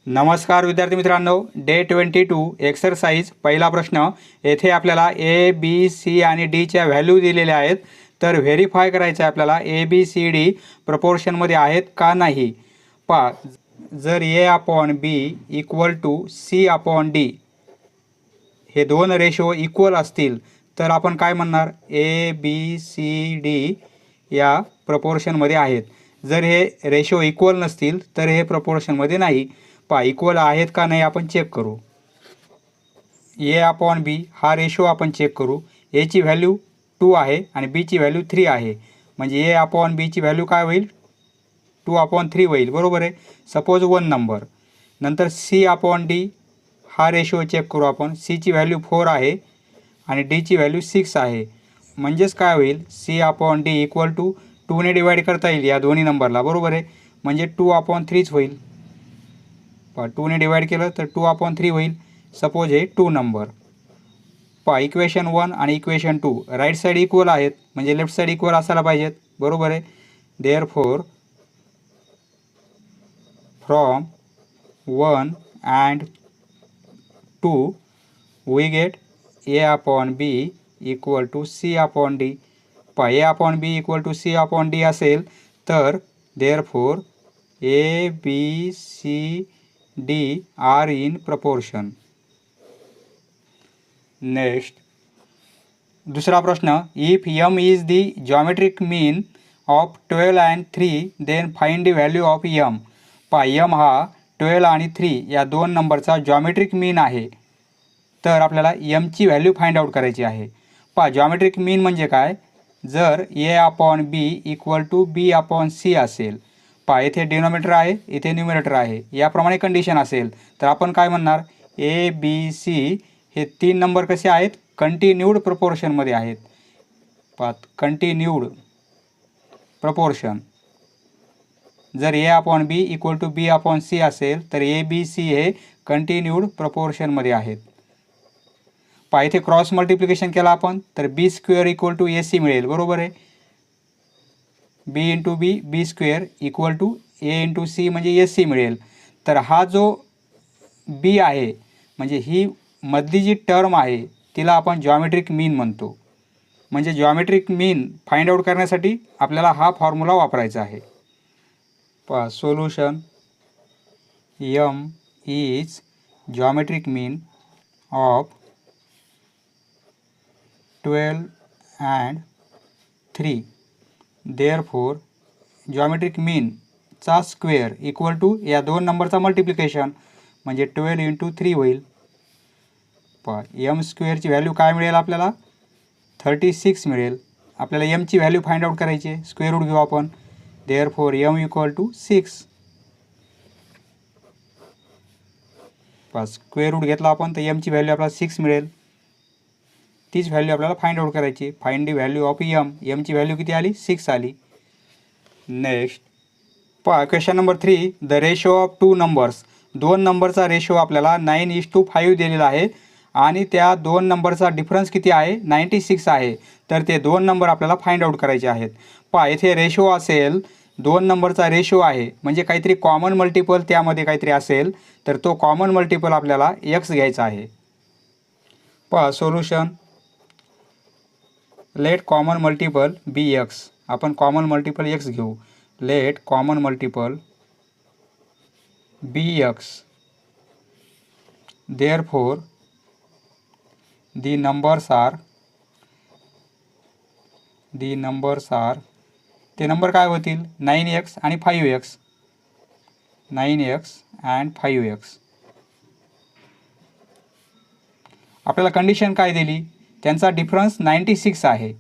नमस्कार विद्यार्थी मित्रांनो, डे 22 एक्सरसाइज पहिला प्रश्न. येथे आपल्याला ए बी सी आणि डीच्या व्हॅल्यू दिलेल्या आहेत. तर व्हेरीफाय करायचं आहे आपल्याला ए बी सी डी प्रपोर्शनमध्ये आहेत का नाही. पहा, जर A upon B equal to C upon D हे दोन रेशो इक्वल असतील तर आपण काय म्हणणार, ए बी सी डी या प्रपोर्शनमध्ये आहेत. जर हे रेशो इक्वल नसतील तर हे प्रपोर्शनमध्ये नाही. पहा, इक्वल आहेत का नाही आपण चेक करू. ए अपॉन बी हा रेशो आपण चेक करू. एची व्हॅल्यू 2 आहे आणि बीची व्हॅल्यू 3 आहे. म्हणजे ए अपॉन बीची व्हॅल्यू काय होईल, 2/3 होईल. बरोबर आहे. Suppose 1 number. नंतर सी अपॉन डी हा रेशो चेक करू आपण. सीची व्हॅल्यू 4 आहे आणि डीची व्हॅल्यू 6 आहे. म्हणजेच काय होईल, C upon D equal to 2ने डिवाईड करता येईल या दोन्ही नंबरला. बरोबर आहे. म्हणजे 2/3 होईल. 2ने डिवाइड केलं तर 2/3 होईल. सपोज हे 2 नंबर. पहा, इक्वेशन 1 आणि इक्वेशन 2 राईट साईड इक्वल आहेत म्हणजे लेफ्ट साईड इक्वल असायला पाहिजेत. बरोबर आहे. Therefore from 1 and 2 we get A upon B equal to C upon D. पहा, A upon B equal to C upon D असेल तर therefore A B C D are in proportion. Next दुसरा प्रश्न. If m is the geometric mean of 12 and 3 then find the value of m. पहा, m हा 12 आणि 3 या दोन नंबरचा जॉमेट्रिक मीन आहे. तर आपल्याला m ची व्हॅल्यू फाइंड आउट करायची आहे. पहा, जॉमेट्रिक मीन म्हणजे काय, जर a upon b equal to b upon c असेल. पहा, इथे डिनोमिनेटर आहे, इथे न्यूमरेटर आहे. याप्रमाणे कंडिशन असेल तर आपण काय म्हणणार, ए बी सी हे 3 नंबर कसे आहेत, कंटिन्यूड प्रपोर्शनमध्ये आहेत. पहा, कंटिन्यूड प्रपोर्शन. जर A upon B equal to B upon C असेल तर ए बी सी हे कंटिन्यूड प्रपोर्शनमध्ये आहेत. पहा, इथे क्रॉस मल्टिप्लिकेशन केला आपण तर B square equal to A C मिळेल. बरोबर आहे. B into B, B square equal to A into C म्हणजे एस सी मिळेल. तर हा जो बी आहे म्हणजे ही मधली जी टर्म आहे तिला आपण जॉमेट्रिक मीन म्हणतो. म्हणजे जॉमेट्रिक मीन फाइंड आउट करण्यासाठी आपल्याला हा फॉर्म्युला वापरायचा आहे. पहा, solution M is geometric mean of 12 and 3. Therefore geometric mean चा स्क्वेअर इक्वल टू या दोन नंबरचा मल्टिप्लिकेशन म्हणजे 12 इंटू 3 होईल. पहा, एम स्क्वेअरची व्हॅल्यू काय मिळेल आपल्याला, 36 मिळेल. आपल्याला एमची व्हॅल्यू फाइंड आउट करायची आहे. स्क्वेअर रूट घेऊ आपण. Therefore m equal to 6. पहा, स्क्वेअर रूट घेतला आपण तर एमची व्हॅल्यू आपल्याला 6 मिळेल. तीच व्हॅल्यू आपल्याला फाइंड आउट करायची. Find the value of M. एमची व्हॅल्यू किती आली, 6 आली. नेक्स्ट पहा, question number 3. The ratio of 2 numbers. दोन नंबरचा रेशो आपल्याला 9:5 दिलेला आहे आणि त्या दोन नंबरचा डिफरन्स किती आहे, 96 आहे. तर ते दोन नंबर आपल्याला फाइंड आउट करायचे आहेत. पहा, इथे रेशो असेल, दोन नंबरचा रेशो आहे म्हणजे काहीतरी कॉमन मल्टिपल त्यामध्ये काहीतरी असेल तर तो कॉमन मल्टिपल आपल्याला x घ्यायचा आहे. पहा, solution let common multiple be x. आपण कॉमन मल्टिपल एक्स घेऊ. Let common multiple be x. Therefore the numbers are ते नंबर काय होतील, 9x आणि 5x. 9x and 5x. आपल्याला कंडिशन काय दिली, त्यांचा डिफरन्स 96 आहे.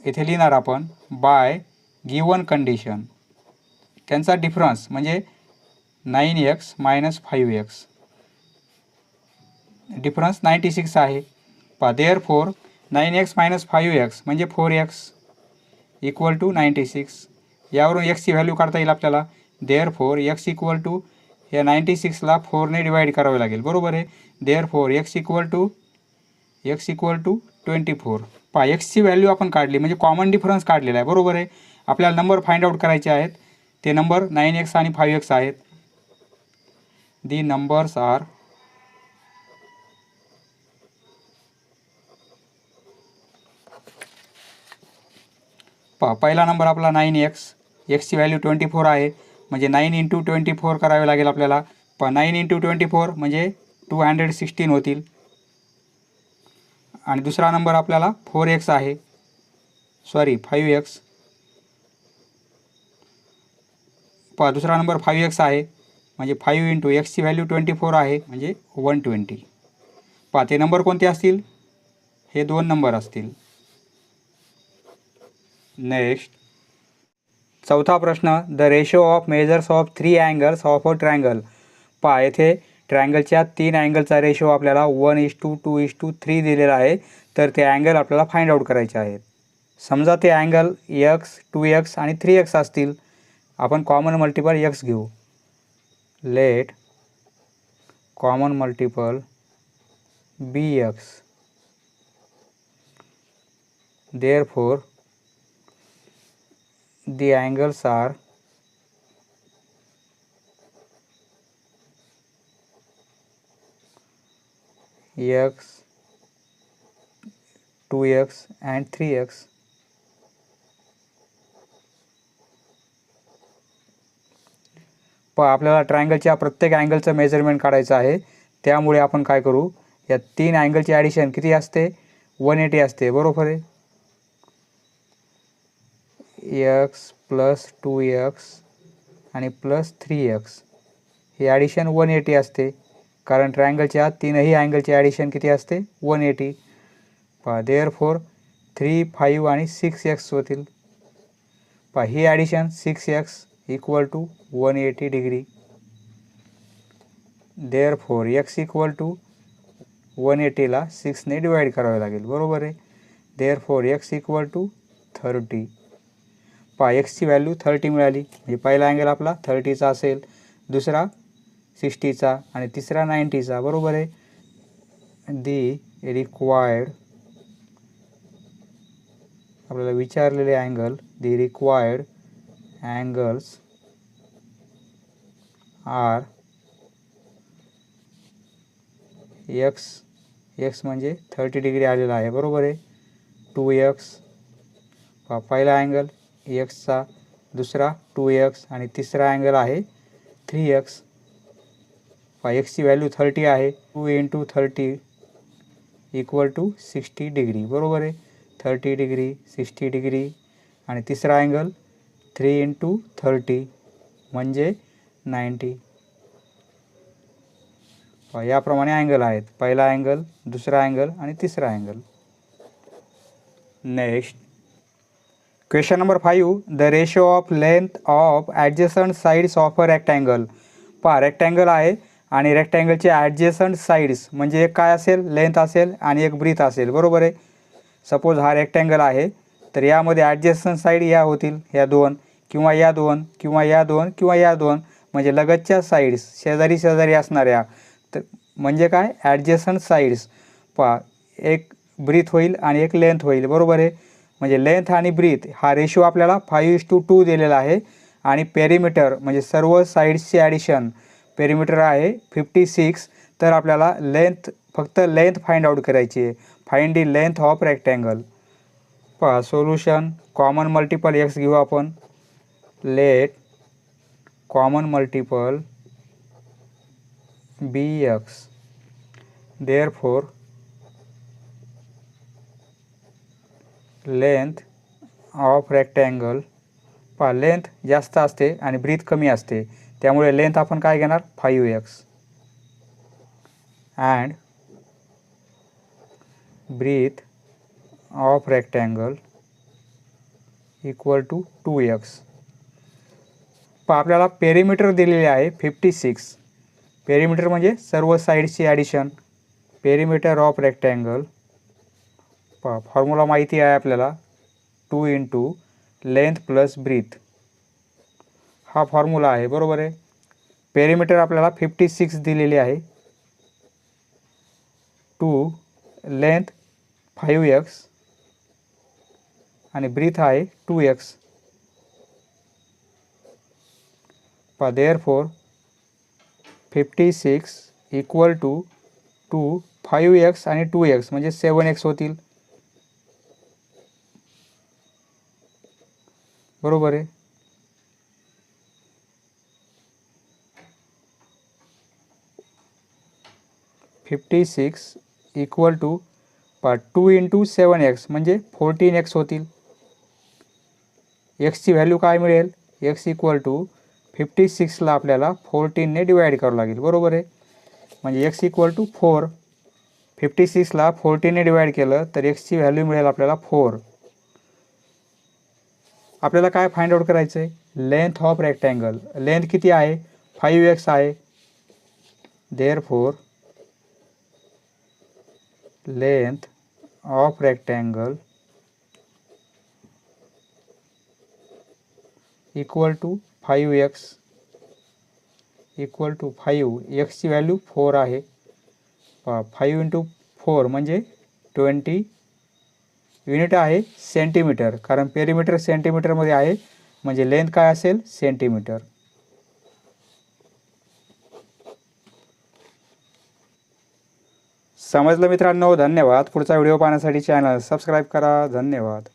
इथे लिहिणार आपण बाय गिवन कंडिशन. त्यांचा डिफरन्स म्हणजे 9x मायनस 5x. डिफरन्स 96 आहे. पहा, देअरफॉर 9x मायनस 5x म्हणजे 4x इक्वल टू 96. यावरून एक्सची व्हॅल्यू काढता येईल आपल्याला. देअरफॉर एक्स इक्वल टू या 96ला 4ने डिवाईड करावे लागेल. बरोबर आहे. Therefore x equal to 24. पहा, एक्सची व्हॅल्यू आपण काढली म्हणजे कॉमन डिफरन्स काढलेला आहे. बरोबर आहे. आपल्याला नंबर फाइंड आउट करायचे आहेत. ते नंबर 9x आणि 5x आहेत. दी नंबर्स आर पहिला नंबर आपला 9x, एक्सची व्हॅल्यू 24 आहे, म्हणजे 9 इंटू 24 करावे लागेल आपल्याला. 9 इंटू 24 म्हणजे 216 होतील. आणि दुसरा नंबर आपल्याला 4x आहे, सॉरी 5x. दुसरा नंबर 5x आहे, म्हणजे 5 इंटू एक्सची व्हॅल्यू 24 आहे, म्हणजे 120. ते नंबर कोणते असतील? हे 2 नंबर असतील. नेक्स्ट, चौथा प्रश्न, the ratio of measures of 3 angles of a triangle. येथे ट्रायंगलच्या 3 अँगलचा रेशो आपल्याला 1:2:3 दिलेला आहे. तर ते अँगल आपल्याला फाइंड आउट करायचे आहेत. समजा ते अँगल x, 2x आणि 3x असतील. आपण कॉमन मल्टिपल x घेऊ. Let common multiple bx. Therefore, the angles are x, 2x and 3x. आपल्याला ट्रायंगलच्या प्रत्येक अँगलचं मेजरमेंट काढायचं आहे. त्यामुळे आपण काय करू, या 3 अँगलची ॲडिशन किती असते? 180 असते, बरोबर आहे. x प्लस 2x आणि प्लस 3x ही ॲडिशन 180 असते, कारण ट्रायंगलच्या 3ही अँगलची ॲडिशन किती असते? 180. देअरफॉर 3, 5 आणि 6x होतील. ही addition 6x equal to 180 degree. Therefore x equal to 180ला 6ने डिवाईड करावे लागेल, बरोबर आहे. Therefore x equal to 30. एक्सची व्हॅल्यू 30 मिळाली, म्हणजे पहिला अँगल आपला 30चा असेल, दुसरा 60चा आणि तिसरा 90चा, बरोबर आहे. दी रिक्वायर्ड, आपल्याला विचारलेले angle, the required angles are x म्हणजे 30 डिग्री आलेला आहे, बरोबर आहे. 2x, पहिला अँगल एक्सचा, दुसरा 2x आणि तिसरा अँगल आहे 3x. एक्सची व्हॅल्यू 30 आहे, 2 इंटू 30 इक्वल टू 60 डिग्री, बरोबर आहे. 30 डिग्री, 60 डिग्री आणि तिसरा अँगल 3 इंटू 30 म्हणजे 90. याप्रमाणे अँगल आहेत, पहिला अँगल, दुसरा अँगल आणि तिसरा angle. Next, question number 5, the ratio of length of adjacent sides of a rectangle. Rectangle आहे आणि रेक्टँगलचे ॲडजसंट साईड्स म्हणजे एक काय असेल? लेंथ असेल आणि एक ब्रीथ असेल, बरोबर आहे. सपोज हा रेक्टँगल आहे, तर यामध्ये ॲडजसंट साईड या होतील, ह्या 2 किंवा या 2 किंवा या 2 किंवा या 2, म्हणजे लगतच्या साईड्स, शेजारी शेजारी असणाऱ्या, तर म्हणजे काय? ॲडजसंट साईड्स. एक ब्रीथ होईल आणि एक लेंथ होईल, बरोबर आहे. म्हणजे लेंथ आणि ब्रीथ हा रेशो आपल्याला 5:2 दिलेला आहे. आणि पेरिमीटर म्हणजे सर्व साईड्सची ॲडिशन, पेरिमीटर आहे 56. तर आपल्याला लेंथ, फक्त लेंथ फाइंड आउट करायची आहे. Find the length of rectangle. Solution, common multiple x घेऊ आपण. Late common multiple bx. Therefore length of rectangle, length जास्त असते आणि ब्रीथ कमी असते, त्यामुळे लेंथ आपण काय घेणार? 5x and breadth of rectangle equal to 2x. आपल्याला पेरिमीटर दिलेले आहे 56. पेरिमीटर म्हणजे सर्व साईड्सची addition. Perimeter of rectangle, formula माहिती आहे आपल्याला, 2 इंटू लेंथ प्लस ब्रीथ, हा फॉर्म्युला आहे, बरोबर आहे. पेरिमीटर आपल्याला 56 दिलेली आहे, 2 लेंथ 5x आणि ब्रीथ आहे 2x. Therefore 56 equal to 5x आणि 2x म्हणजे 7x होतील. बरोबर आहे. $56 इक्वल टू 2 × 7x म्हणजे 14x होतील. एक्सची व्हॅल्यू काय मिळेल? एक्स इक्वल टू 56ला आपल्याला 14ने डिवाईड करावं लागेल. बरोबर आहे. म्हणजे एक्स इक्वल टू 4. 56ला 14ने डिवाईड केलं तर एक्सची व्हॅल्यू मिळेल आपल्याला 4. आपल्याला काय फाइंड आउट करायचं आहे? Length of rectangle. लेंथ किती आहे? 5x आहे. Therefore length of rectangle equal to 5x equal to 5. एक्सची व्हॅल्यू 4 आहे. 5 × 4 म्हणजे 20 युनिट आहे सेंटीमीटर, कारण पेरीमीटर सेंटीमीटरमध्ये आहे. म्हणजे लेंथ काय असेल? सेंटीमीटर. समजलं मित्रांनो? धन्यवाद. पुढचा व्हिडिओ पाहण्यासाठी चॅनल सबस्क्राईब करा. धन्यवाद.